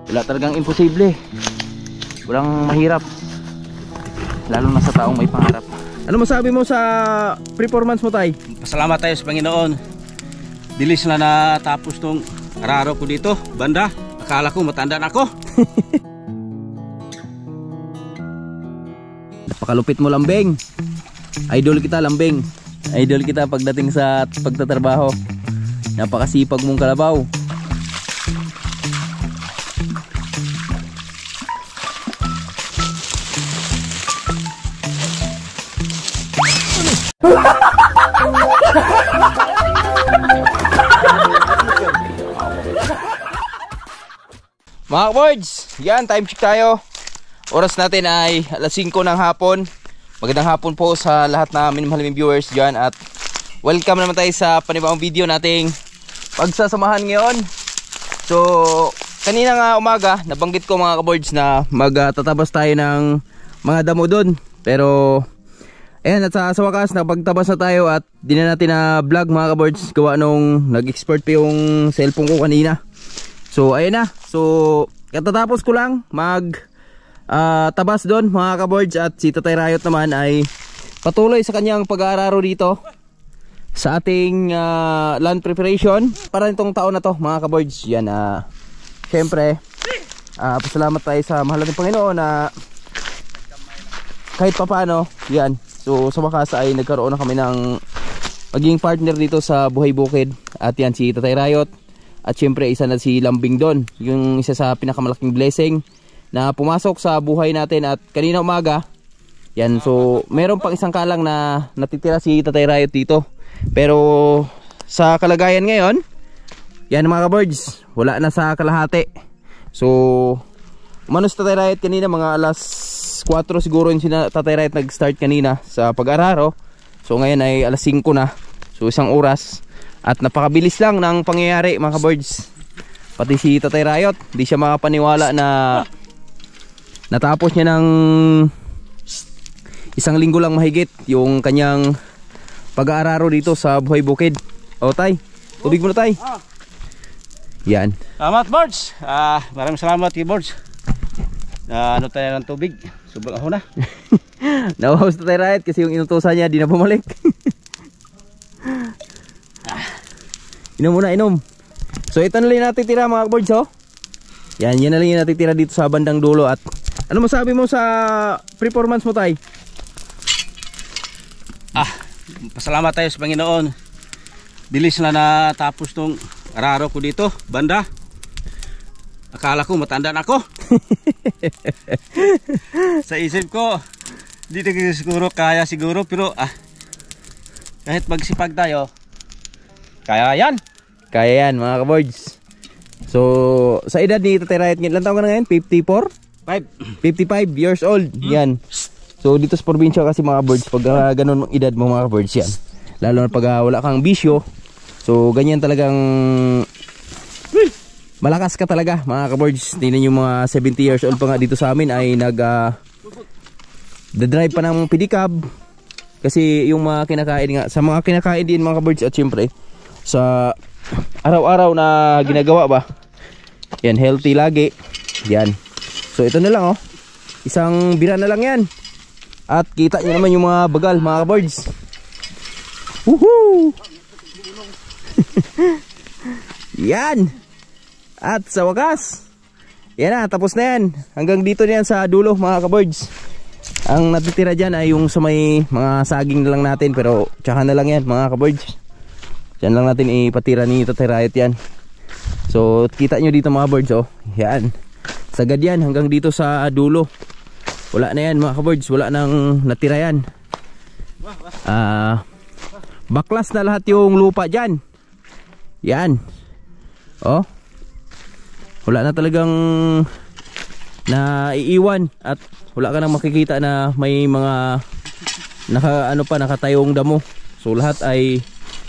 Wala talagang imposible. Walang mahirap, lalo na sa taong may pangarap. Ano masabi mo sa performance mo, tay? Pasalamat tayo sa Panginoon. Dilis na natapos tong araro ko dito, banda. Akala ko matanda na ako. Napakalupit mo, Lambing. Idol kita, Lambing. Idol kita pagdating sa pagtatrabaho. Napakasipag mong kalabaw. Mga kaboards, yan, time check tayo. Oras natin ay alas 5 ng hapon. Magandang hapon po sa lahat na minamahal viewers dyan. At welcome naman tayo sa panibagong video nating pagsasamahan ngayon. So, kanina nga umaga, nabanggit ko mga kaboards na magtatabas tayo ng mga damo dun. Pero, ayan, at sa wakas, napagtabas na tayo at di na natin na vlog mga kaboards. Gawa nung nag-export pa yung cellphone ko kanina. So ayun na, so katatapos ko lang tabas doon mga kaboards. At si Tatay Riot naman ay patuloy sa kanyang pag-aararo dito sa ating land preparation para nitong taon na to mga kaboards. Yan, syempre pasalamat tayo sa mahal nating Panginoon na kahit papano, yan. So sa wakas ay nagkaroon na kami ng maging partner dito sa Buhay Bukid. At yan si Tatay Riot. At syempre isa na si Lambing doon, yung isa sa pinakamalaking blessing na pumasok sa buhay natin. At kanina umaga, yan, so meron pang isang kalang na natitira si Tatay Riot dito. Pero sa kalagayan ngayon, yan mga kaboards, wala na sa kalahati. So umanos Tatay Riot kanina mga alas 4 siguro yung Tatay Riot nag-start kanina sa pag-araro. So ngayon ay alas 5 na, so isang oras. At napakabilis lang ng pangyayari mga kaboards. Pati si Tatay Riot, di siya makapaniwala na natapos niya ng isang linggo lang mahigit yung kanyang pag-aararo dito sa Buhay Bukid. O tay, tubig mo na tay. Yan. Salamat Boards. Maraming salamat kay Boards. Ano tayo ng tubig? Sobrang ako na. Nawawas Tatay Riot kasi yung inutusan niya di na bumalik. Inom muna, inom. So ito na lang natitira mga kaboards, oh. Yan, yan na lang yung natitira dito sa bandang dulo. At ano masabi mo sa performance mo, tay? Pasalamat tayo sa Panginoon. Dilis na natapos tong araro ko dito, banda. Akala ko matanda na ako. Sa isip ko, di na siguro kaya siguro, pero kahit magsipag tayo, kaya yan. Kaya yan mga kaboards. So sa edad ni Tatay Riot, ilan taon ka na ngayon? 54? 55 years old. Yan. So dito sa probinsya kasi mga kaboards, pag ganun edad mo mga kaboards, yan, lalo na pag wala kang bisyo, so ganyan talagang malakas ka talaga mga kaboards. Tingnan yung mga 70 years old pa nga dito sa amin ay drive pa ng pedicab. Kasi yung mga kinakain nga, sa mga kinakain din mga kaboards. At syempre sa araw-araw na ginagawa ba, yan, healthy lagi. Yan. So ito na lang, oh. Isang bira na lang yan. At kita nyo naman yung mga bagal mga kaboards. Woohoo! Yan. At sa wakas, yan na, tapos na yan. Hanggang dito na yan sa dulo mga kaboards. Ang natitira dyan ay yung sa may mga saging na lang natin. Pero tsaka na lang yan mga kaboards. Yan lang natin ipatira ni Tatay Riot yan. So kita nyo dito mga boards, oh. Yan, sagad yan hanggang dito sa dulo. Wala na yan mga kaboards, wala nang natira yan. Baklas na lahat yung lupa dyan. Yan, oh. Wala na talagang naiiwan. At wala ka nang makikita na may mga nakatayong damo. So lahat ay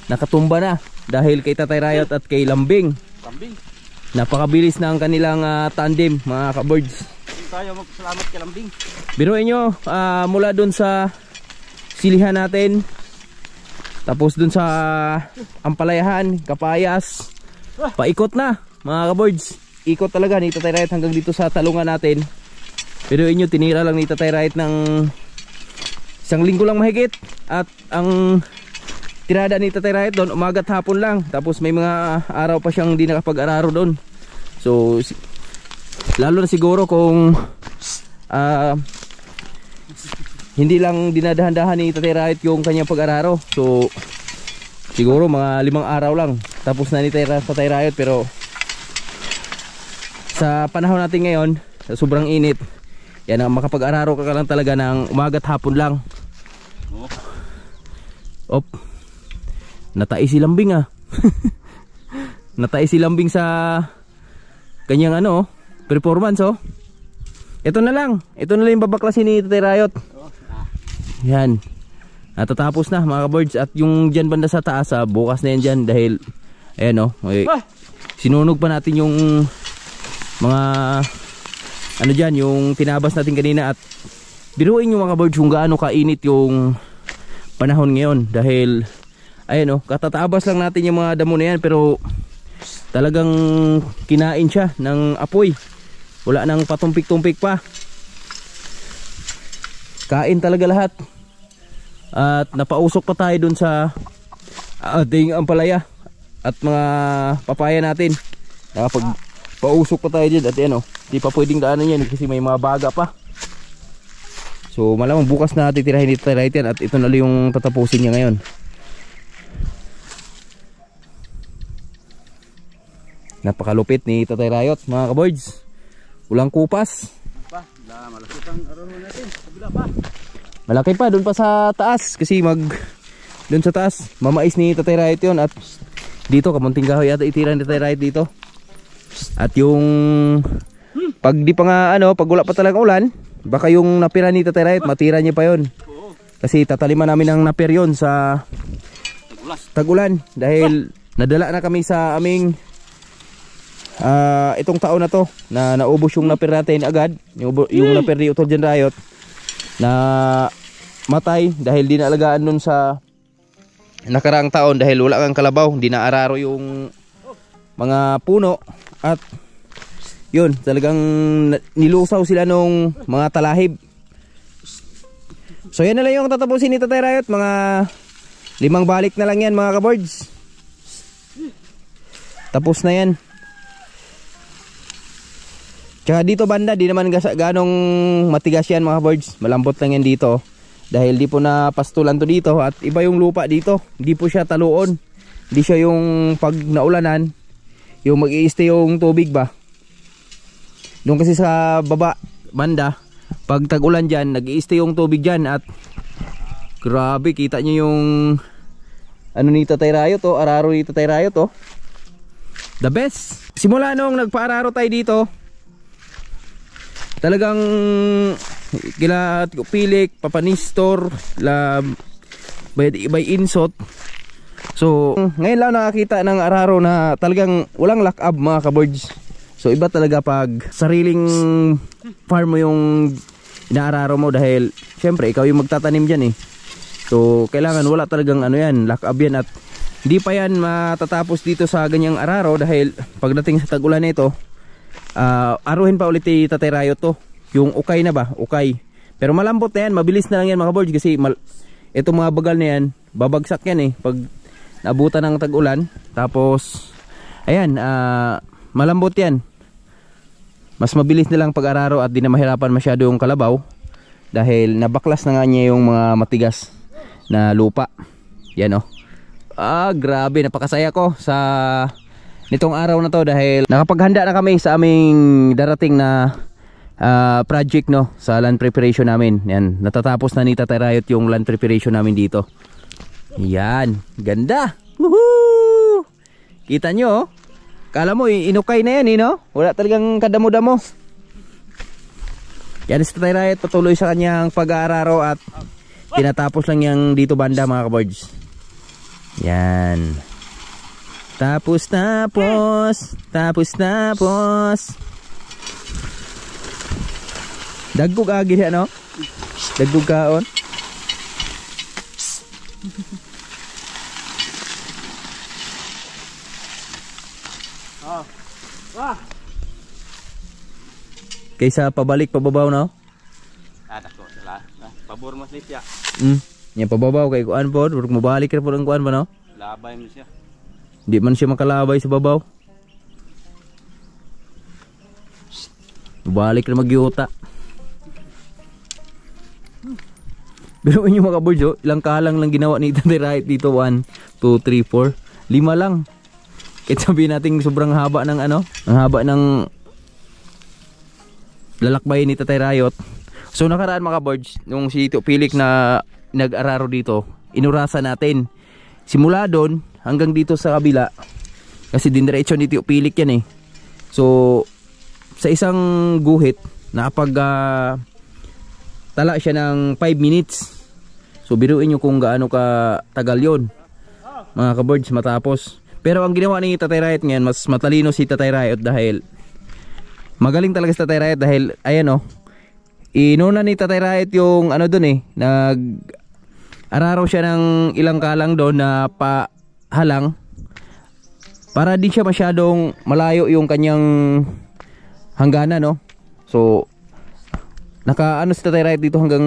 nakatumba na dahil kay Tatay Riot at kay Lambing. Napakabilis na ang kanilang tandem mga kaboards. Tayo magpasalamat kay Lambing. Biruin nyo, mula dun sa silihan natin, tapos dun sa Ampalayahan, Kapayas, paikot na mga kaboards. ikot talaga ni Tatay Riot hanggang dito sa talungan natin. Pero inyo tinira lang ni Tatay Riot ng 1 linggo lang mahigit. At ang tirada ni Tatay Riot doon umaga't hapon lang. Tapos may mga araw pa siyang di nakapag-araro doon. So lalo na siguro kung hindi lang dinadahan-dahan ni Tatay Riot yung kanyang pag-araro. So siguro mga 5 araw lang tapos na ni Tatay Riot. Pero sa panahon natin ngayon, sa sobrang init, yan ang makapag-araro ka lang talaga ng umaga't hapon lang. Op, natai si Lambing natai si Lambing sa kanyang performance. Ito na lang yung babaklasin ni Tatay Riot. Yan, natatapos na mga birds. At yung dyan banda sa taas, bukas na yan dyan. Dahil ayan sinunog pa natin yung mga dyan, yung tinabas natin kanina. At biruin yung mga birds kung gaano kainit yung panahon ngayon. Dahil ayan katatabas lang natin yung mga damo na yan, pero talagang kinain siya ng apoy. Wala nang patumpik-tumpik pa, kain talaga lahat. At napausok pa tayo dun sa ating ampalaya at mga papaya natin. Nakapagpausok pa tayo dyan. At di pa pwedeng daanan yan kasi may mga baga pa. So malamang bukas na titirahin dito tayo yan. At ito na lang yung tatapusin niya ngayon. Napakalupit ni Tatay Riot mga kaboys. Ulang kupas. Malaki pang araro natin. Kabila pa. Malaki pa doon pa sa taas kasi doon sa taas mamais ni Tatay Riot yun. At dito kamunting kahoy yata itira ni Tatay Riot dito. At yung pag di pa nga pag wala pa talagang ulan, baka yung napira ni Tatay Riot matira niya pa yun. Kasi tataliman namin ng napir yun sa tag-ulan. Dahil nadala na kami sa aming itong taon na to na naubos yung napir natin agad. Yung napir ni Utol Jan Riot na matay dahil di naalagaan nun sa nakaraang taon. Dahil wala kang kalabaw, di naararo yung mga puno. At yun, talagang nilusaw sila nung mga talahib. So yan na lang yung tatapusin ni Tatay Riot. Mga 5 balik na lang yan mga kaboards. Tapos na yan. Tsaka dito banda, di naman ganong matigas yan mga birds. Malambot lang yan dito. Dahil di po na pastulan to dito. At iba yung lupa dito. Di po siya taluon. Di siya yung pag naulanan, yung mag-i-stay yung tubig ba. Doon kasi sa baba, banda, pag tag-ulan dyan, nag-i-stay yung tubig dyan. At grabe, kita nyo yung ni Tatay Riot araro ni Tatay Riot the best. Simula nung nagpa-araro tayo dito, talagang kila Pilik, Papanistor, by Insot. So ngayon lang nakakita ng araro na talagang walang lock up mga kaboards. So iba talaga pag sariling farm mo yung inaararo mo. Dahil syempre ikaw yung magtatanim dyan So kailangan wala talagang yan, lock up yan. At hindi pa yan matatapos dito sa ganyang araro. Dahil pagdating sa tag-ulan nito, aruhin pa ulit ni Tatay Riot yung ukay na ba, ukay. Pero malambot na yan, mabilis na lang yan mga boards. Kasi itong mga bagal na yan, babagsak yan pag naabutan ng tag-ulan. Tapos ayan, malambot yan. Mas mabilis na lang pag-araro at di na mahirapan masyado yung kalabaw. Dahil nabaklas na nga niya yung mga matigas na lupa. Yan grabe, napakasaya ko sa nitong araw na to. Dahil nakapaghanda na kami sa aming darating na project sa land preparation namin. Yan, natatapos na ni Tatay Riot yung land preparation namin dito. Yan, ganda. Woohoo! Kita nyo kala mo inukay na yan wala talagang kadamo-damo. Yan si Tatay Riot patuloy sa kanyang pag-aararo. At tinatapos lang yang dito banda mga kaboards. Yan, tapos dagkog agi dagkog kaon. Kaysa pabalik pababaw na. Dako sila. Pabor mas siya. Nya pababaw kay kuan pod, urog mabalik ra pod ang kuan ba no? Labay mo siya. Di man siya makalabay sa babaw. Balik na magyuta. Pero inyo mga boys, oh, ilang kalang lang ginawa ni Tatay Rahit dito. 1, 2, 3, 4 5 lang. Kahit sabihin natin sobrang haba ng ano, ang haba ng lalakbay ni Tatay Rayot. So nakaraan mga boys, nung si Tito Pilik na nag-araro dito, inurasa natin. Simula doon hanggang dito sa kabila. Kasi dindiretso ni Tito Pilik yan eh. So sa isang guhit, nakapag tala siya ng 5 minutes. So biruin nyo kung gaano ka tagal yon mga kaboards matapos. Pero ang ginawa ni Tatay Rahit ngayon, mas matalino si Tatay Rahit dahil magaling talaga si Tatay Rahit dahil ayan oh, inuna ni Tatay Rahit yung ano dun eh, nag-araro siya ng ilang kalang doon na pahalang para di siya masyadong malayo yung kanyang hangganan no. So naka ano si Tatay Rahit dito hanggang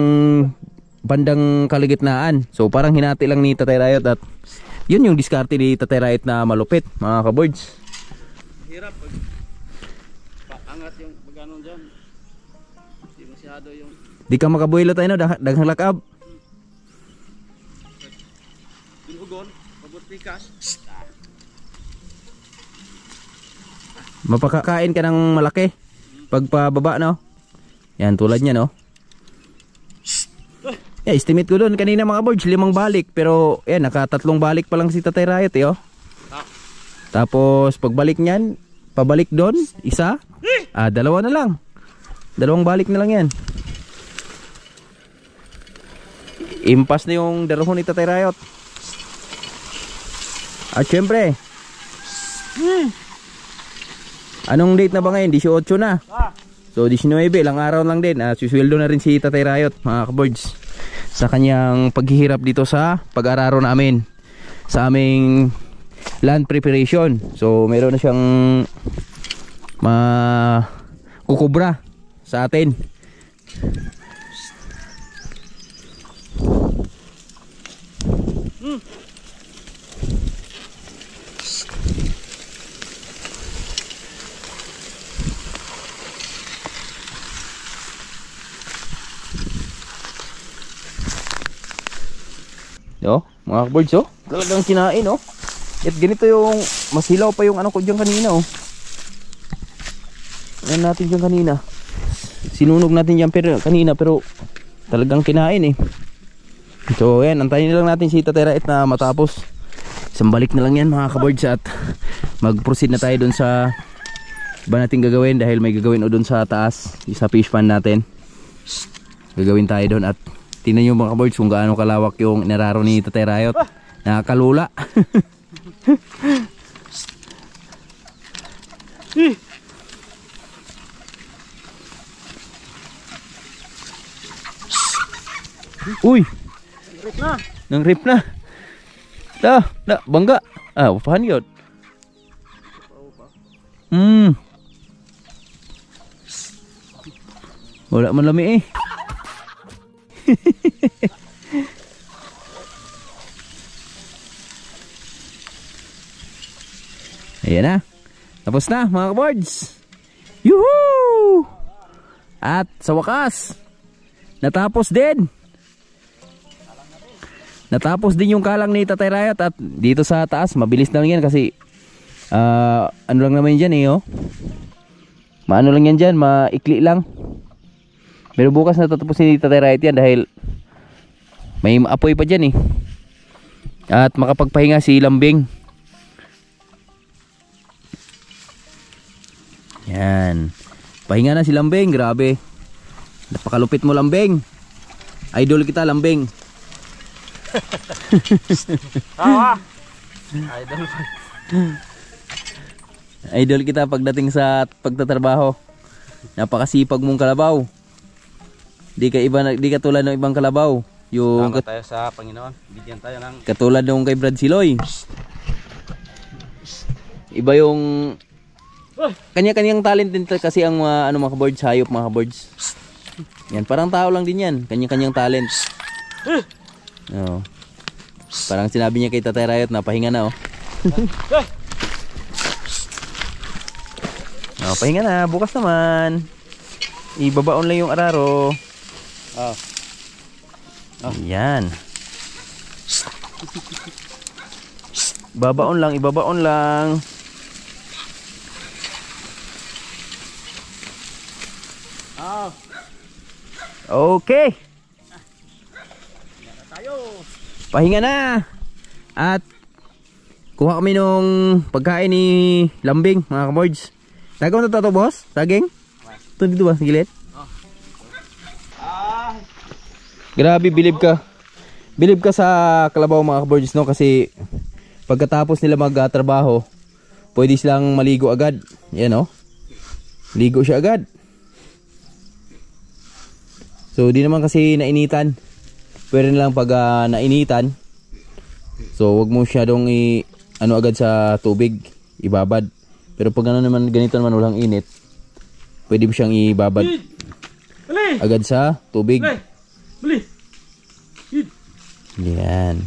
bandang kaligitnaan. So parang hinati lang ni Tatay Rahit at yun yung diskarte ni Tatay Rahit na malupit mga kaboards. Hirap pag paangat yung pagganon dyan. Hindi masyado yung Di ka makabuhilo tayo no, daghang lakab. Binugon, pabot pikas. Mapakakain ka ng malaki pagpababa no. Yan tulad niya no. Estimate ko doon kanina mga boards 5 balik, pero yan naka-3 balik pa lang si Tatay Rahit eh oh. Tapos pagbalik niyan, pabalik doon, isa, 2 na lang. 2 balik na lang yan. Impas na yung darahon ni Tatay Rahit. At syempre, anong date na ba ngayon? 18 na. So 19, ilang araw lang din. Susweldo na rin si Tatay Rahit mga kaboards sa kanyang paghihirap dito sa pag-araro namin sa aming land preparation. So meron na siyang kukubra sa atin. Yo, mga kaboards oh, talagang kinain oh. At ganito yung masilaw pa yung ano ko diyan kanina oh. Ayan natin diyan kanina. Sinunog natin diyan kanina pero talagang kinain eh. So ayan, antayin lang natin si Tatay Rahit na matapos. Isang balik na lang yan mga kaboards at mag-proceed na tayo dun sa iba natin gagawin dahil may gagawin o dun sa taas, sa fish pan natin. Gagawin tayo dun at tingnan nyo mga kaboards kung gaano kalawak yung inararo ni Tatay Rahit. Nakakalula. Uy! Rip na. Nang rip na. Bangga. Upahan yun. Wala man lami eh. Ayan na. Tapos na mga kaboards. Yuhuu! At sa wakas, natapos din. Natapos din yung kalang ni Tatay Rahit at dito sa taas, mabilis na lang yan kasi ano lang naman dyan eh oh. Maano lang yan dyan, maikli lang. Pero bukas natatapos ni Tatay Rahit yan dahil may apoy pa dyan eh. At makapagpahinga si Lambing. Yan. Pahinga na si Lambing, grabe. Napakalupit mo Lambing. Idol kita Lambing. Tawa. Idol. Idol kita pagdating sa pagtatrabaho. Napakasipag mong kalabaw. Di ka tulad ng ibang kalabaw. Yung Salamat tayo sa Panginoon. Bigyan tayo ng katulad nung kay Brad Siloy. Iba yung Kanya-kanyang talent din kasi ang mga, mga kaboards, hayop mga kaboards. Yan, parang tao lang din yan. Kanya-kanyang talent. Oh. Parang sinabi niya kay Tatay Riot na pahinga na oh. Oh, pahinga na, bukas naman. Ibabaon lang yung araro. Yan. Babaon lang, ibabaon lang. Okay. Pahinga na. At kuha kami nung pagkain ni Lambing, mga kaboards. Tagaw na to, boss? Saging? Ito dito ba? Gilid? Grabe, bilib ka. Bilib ka sa kalabaw mga kaboards, no? Kasi pagkatapos nila magtrabaho, pwede silang maligo agad. Yan, no? Ligo siya agad. So, di naman kasi nainitan. Pwede lang pag nainitan. So, wag mo masyadong ano agad sa tubig. Ibabad. Pero pag ano naman, ganito naman walang init, pwede mo siyang ibabad agad sa tubig. Yan.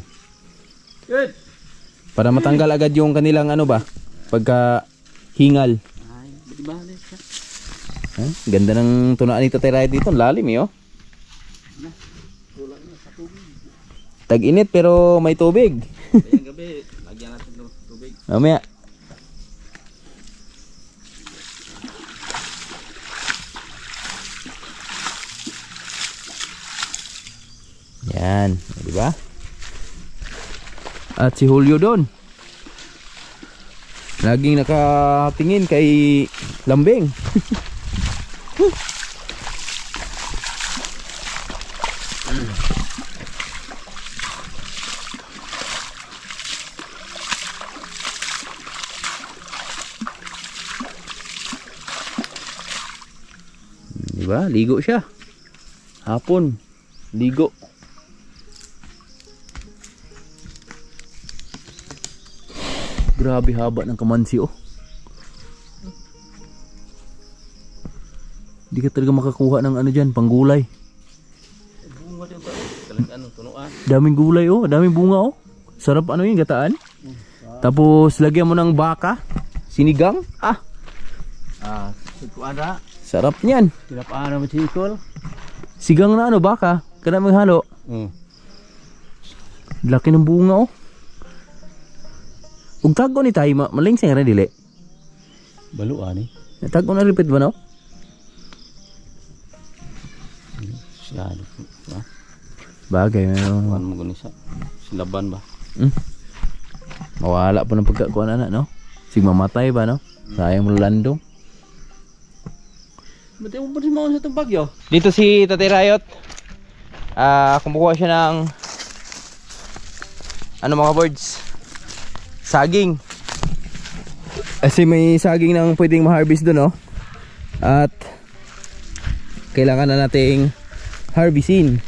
Para matanggal agad yung kanilang ano ba, pagka hingal. Ganda ng tunaan ni Tatay Riot dito. Lalim eh, oh. Tag-init pero may tubig. Ngayong gabi, lagyan natin ng tubig. Mamaya. Yan, di ba? At si Julio doon. Laging nakatingin kay Lambing. Diba? Ligo siya. Hapon. Ligo. Grabe haba ng kamansi oh. Hindi ka talaga makakuha ng ano dyan, panggulay. Bunga dito. Talagang ano, tunuan. Daming gulay oh, daming bunga oh. Sarap ano yung gataan. Tapos lagyan mo ng baka, sinigang. Tunuan ra. Sarap niyan. Tinapaan naman sikol. Sigang na ano, baka. Kada may halo. Laki ng bunga oh. Ug tago ni tayo, malingsing ra dili. Baluan eh. Tago na repeat ba no? Siyado. Bagay Kuan no. mo gani sa silaban ba? Mawala pa ng pagkakuan ana no. Sig mamatay ba no? Sayang mo landong. Ba't mo pa sa itong bagyo? Dito si Tatay Riot. Kumukuha siya ng ano mga birds, saging. Kasi may saging nang pwedeng ma-harvest doon, no? At kailangan na nating harvestin.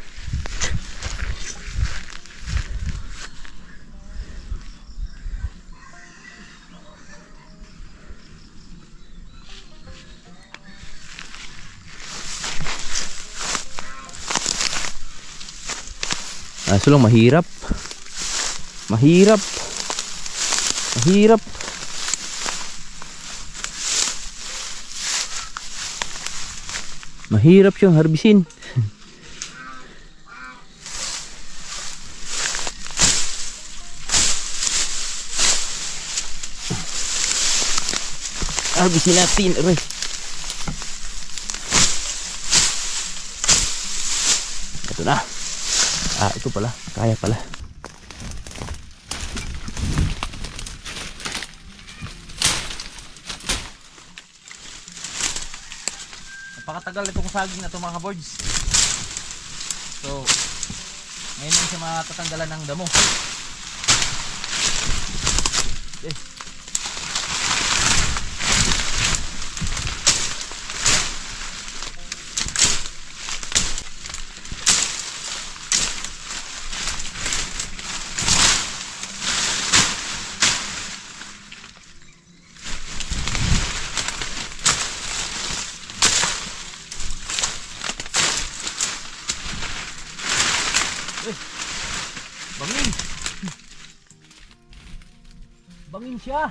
Kaso lang mahirap. Mahirap. Mahirap. Mahirap siyang harbisin. Harbisin natin, aray. Ito na. Ito pala, kaya pala. Napakatagal itong saging na ito mga boards. So, ngayon lang siya matatanggalan ng damo. Okay. probinsya.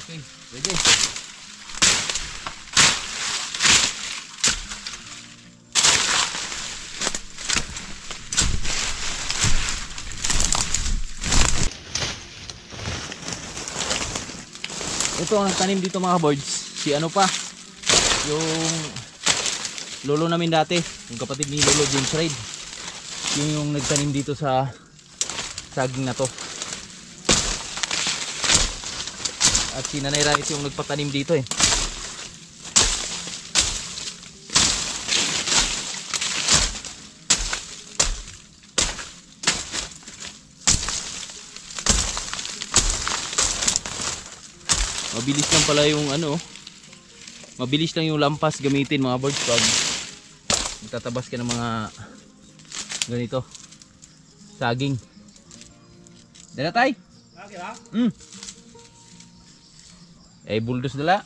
Okay. Pwede. Ito ang tanim dito mga boards. Si ano pa? Yung lolo namin dati. Yung kapatid ni Lolo James Reid. Yung nagtanim dito sa saging na to. At si Nanay Rice yung nagpatanim dito eh. Mabilis lang pala yung ano. Mabilis lang yung lampas gamitin mga birds pag magtatabas ka ng mga ganito. Saging. Dala tay? Okay ba? Eh buldos dala.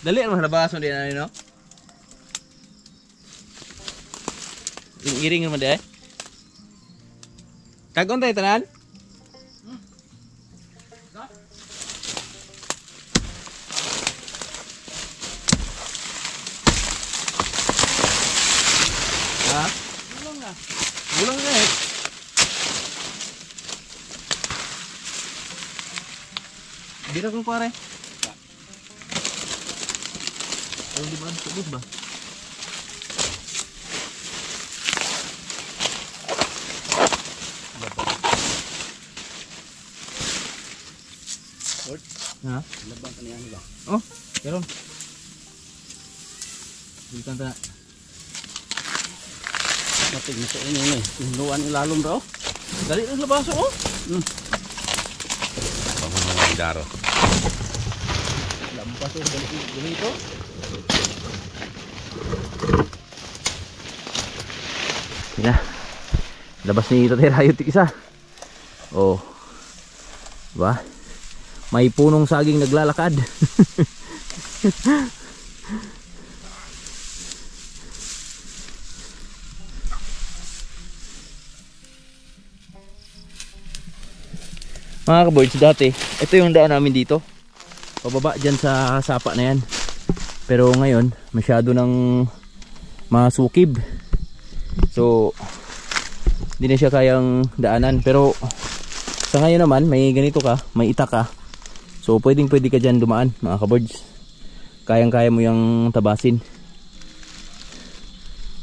Dali naman labason din ano no? Iring naman deh. Kagon tayo tanan? Ha? Gulong na. Gulong na eh. Di na kung pare. Ano di ba? Subos ba? Ha? Labang ka niyan ba? Oh, meron. Bilitan ta. Matig na sa inyo eh. Hinuan ilalom raw. Dali ang labaso oh. Pamamahay daro. Lampas oh, dali ganito. Sina. Labas ni Tatay Rayo isa. Oh. Ba? May punong saging naglalakad. Mga kaboards, dati ito yung daan namin dito. Pababa dyan sa sapa na yan. Pero ngayon masyado ng masukib. So hindi na siya kayang daanan. Pero sa ngayon naman may ganito ka, may itak ka. So pwede ka dyan dumaan mga kaboards. Kayang kaya mo yung tabasin.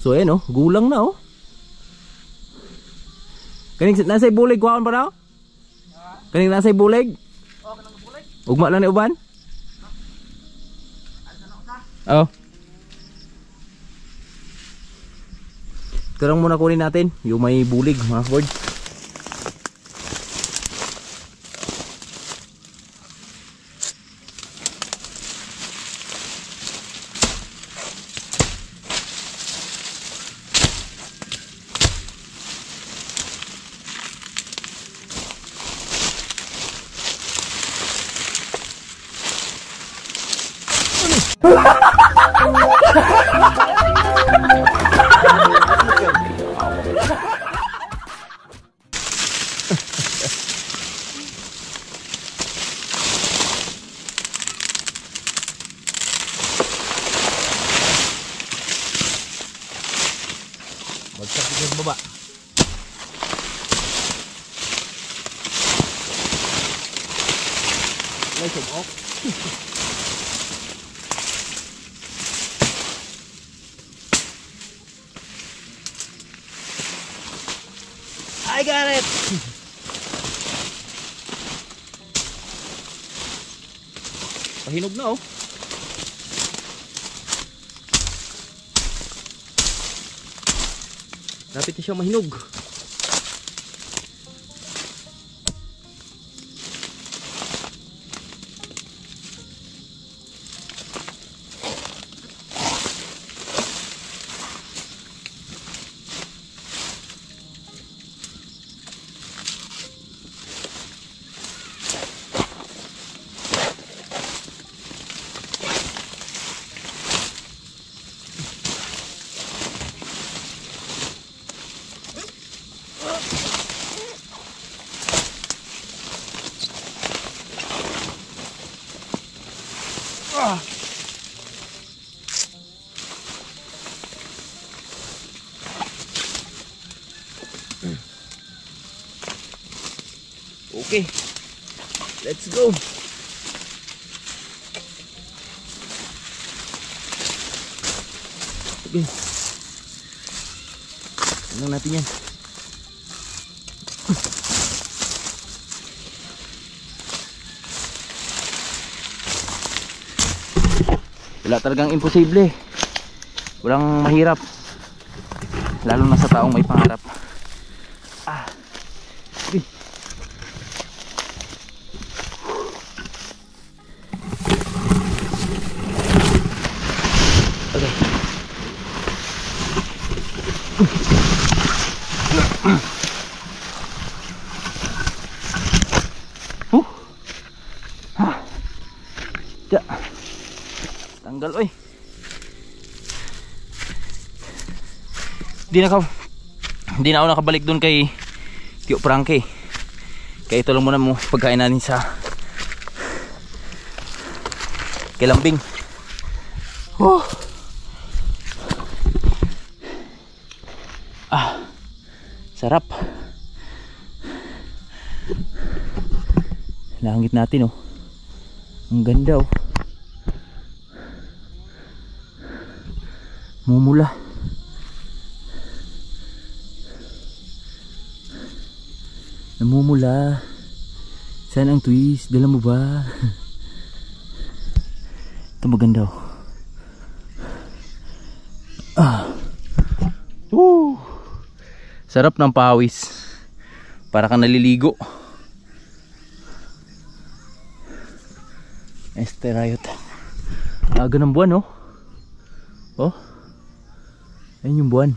So ayan oh, gulang na oh. Kaning nasa bulig kuhaan pa daw? Kaning nasa bulig? Oh, kanang bulig. Ugma lang ni uban? Oh. Karang muna kunin natin yung may bulig mga kaboards. Bagsak dito sa baba. Lay sumok. I got it! Pahinog na oh. Lapit na siyang mahinog. Okay, let's go. Okay, tingnan natin yan. Wala talagang imposible. Walang mahirap, lalo na sa taong may pangarap. Okay. Ja. Tanggal oy. Di na ako nakabalik doon kay Tio Frankie. Kaya ito lang muna mo pagkain natin sa kay Lambing. Sarap. Langit natin oh. Ang ganda oh. Mumula. Namumula. Saan ang twist? Dala mo ba? Ito maganda oh. Sarap ng pawis. Para kang naliligo. Esterayot. Aga ng buwan oh. Oh. Ayun yung buwan.